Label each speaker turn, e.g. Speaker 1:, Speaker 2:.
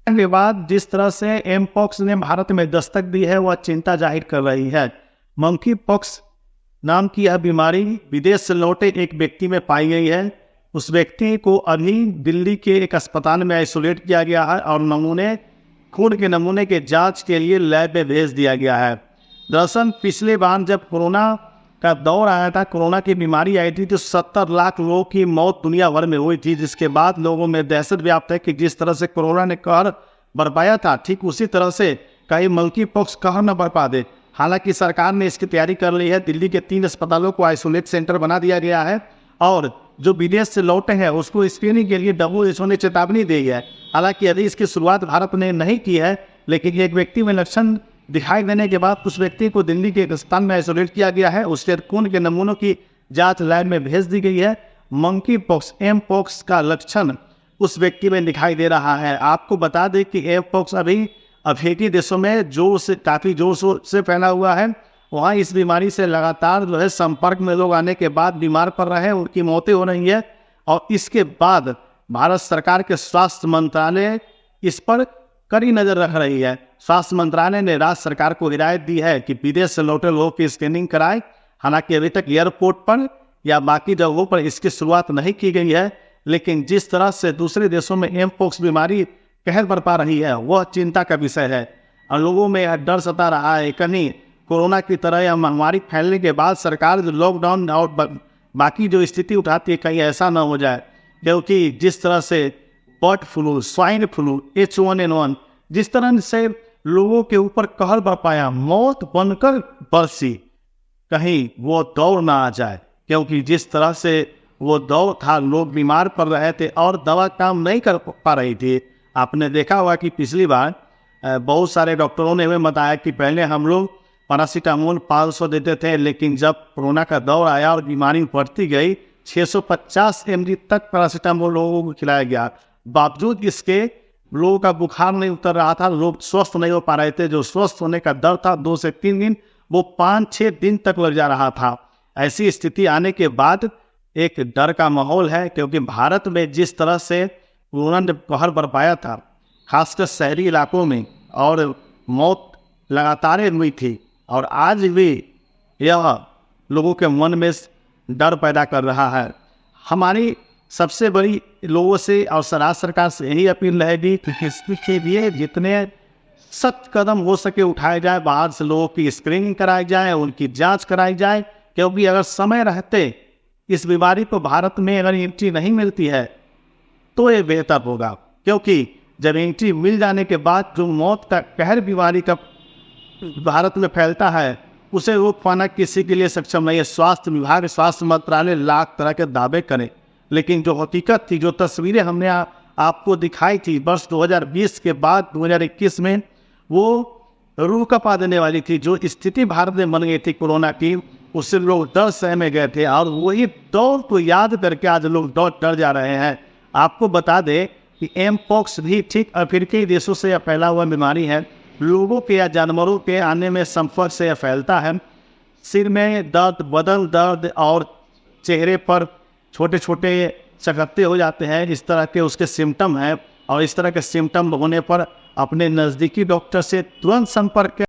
Speaker 1: के बाद जिस तरह से एम पॉक्स ने भारत में दस्तक दी है वह चिंता जाहिर कर रही है। मंकी पॉक्स नाम की यह बीमारी विदेश से लौटे एक व्यक्ति में पाई गई है। उस व्यक्ति को अभी दिल्ली के एक अस्पताल में आइसोलेट किया गया है और खून के नमूने के जांच के लिए लैब में भेज दिया गया है। दरअसल पिछले बार जब कोरोना का दौर आया था, कोरोना की बीमारी आई थी, तो 70 लाख लोगों की मौत दुनिया भर में हुई थी, जिसके बाद लोगों में दहशत व्याप्त है कि जिस तरह से कोरोना ने कहर बरपाया था, ठीक उसी तरह से कहीं मंकी पॉक्स कहर न बरपा दे। हालांकि सरकार ने इसकी तैयारी कर ली है। दिल्ली के 3 अस्पतालों को आइसोलेट सेंटर बना दिया गया है और जो विदेश से लौटे हैं उसको स्क्रीनिंग के लिए WHO ने चेतावनी दी है। हालांकि यदि इसकी शुरुआत भारत ने नहीं की है, लेकिन एक व्यक्ति में लक्षण दिखाई देने के बाद उस व्यक्ति को दिल्ली के एक अस्पताल में आइसोलेट किया गया है। उसके खून के नमूनों की जांच लैब में भेज दी गई है। मंकी पॉक्स एम पॉक्स का लक्षण उस व्यक्ति में दिखाई दे रहा है। आपको बता दें कि एम पॉक्स अभी अफ्रीकी देशों में काफ़ी जोर शोर से फैला हुआ है। वहाँ इस बीमारी से लगातार संपर्क में लोग आने के बाद बीमार पड़ रहे हैं, उनकी मौतें हो रही है। और इसके बाद भारत सरकार के स्वास्थ्य मंत्रालय इस पर कड़ी नज़र रख रही है। स्वास्थ्य मंत्रालय ने राज्य सरकार को हिदायत दी है कि विदेश से लौटे लोगों की स्क्रीनिंग कराएं। हालांकि अभी तक एयरपोर्ट पर या बाकी जगहों पर इसकी शुरुआत नहीं की गई है, लेकिन जिस तरह से दूसरे देशों में एम पॉक्स बीमारी कहर बरपा रही है वह चिंता का विषय है। और लोगों में यह डर सता रहा है कहीं कोरोना की तरह या महामारी फैलने के बाद सरकार जो लॉकडाउन और बाकी जो स्थिति उठाती है कहीं ऐसा ना हो जाए, क्योंकि जिस तरह से bird flu, swine flu, H1N1 जिस तरह से लोगों के ऊपर कहर बरपाया, मौत बनकर बरसी, कहीं वो दौर ना आ जाए। क्योंकि जिस तरह से वो दौर था, लोग बीमार पड़ रहे थे और दवा काम नहीं कर पा रही थी। आपने देखा होगा कि पिछली बार बहुत सारे डॉक्टरों ने हमें बताया कि पहले हम लोग पैरासीटामोल 500 देते थे, लेकिन जब कोरोना का दौर आया और बीमारी बढ़ती गई 650 mg तक पैरासीटामोल लोगों को खिलाया गया। बावजूद इसके लोगों का बुखार नहीं उतर रहा था, लोग स्वस्थ नहीं हो पा रहे थे। जो स्वस्थ होने का दर था 2 से 3 दिन, वो 5-6 दिन तक लग जा रहा था। ऐसी स्थिति आने के बाद एक डर का माहौल है, क्योंकि भारत में जिस तरह से कोरोना ने कहर बरपाया था, खासकर शहरी इलाकों में, और मौत लगातार हुई थी, और आज भी यह लोगों के मन में डर पैदा कर रहा है। हमारी सबसे बड़ी लोगों से और राज्य सरकार से यही अपील रहेगी कि इसके लिए जितने सख्त कदम हो सके उठाए जाए। बाहर से लोगों की स्क्रीनिंग कराई जाए, उनकी जांच कराई जाए, क्योंकि अगर समय रहते इस बीमारी को भारत में अगर एंट्री नहीं मिलती है तो ये बेहतर होगा। क्योंकि जब एंट्री मिल जाने के बाद जो मौत का कहर बीमारी का भारत में फैलता है, उसे रोक पाना किसी के लिए सक्षम नहीं है। स्वास्थ्य विभाग, स्वास्थ्य मंत्रालय लाख तरह के दावे करें, लेकिन जो हकीकत थी, जो तस्वीरें हमने आपको दिखाई थी वर्ष 2020 के बाद 2021 में, वो रूह कपा देने वाली थी। जो स्थिति भारत में बन गई थी कोरोना की, उससे लोग डर सह में गए थे, और वही दौर को याद करके आज लोग डर जा रहे हैं। आपको बता दें कि एम पॉक्स भी ठीक अफ्रीकी देशों से यह फैला हुआ बीमारी है। लोगों के या जानवरों के आने में संपर्क से यह फैलता है। सिर में दर्द, बदन दर्द और चेहरे पर छोटे छोटे चकत्ते हो जाते हैं, इस तरह के उसके सिम्टम हैं। और इस तरह के सिम्टम होने पर अपने नज़दीकी डॉक्टर से तुरंत संपर्क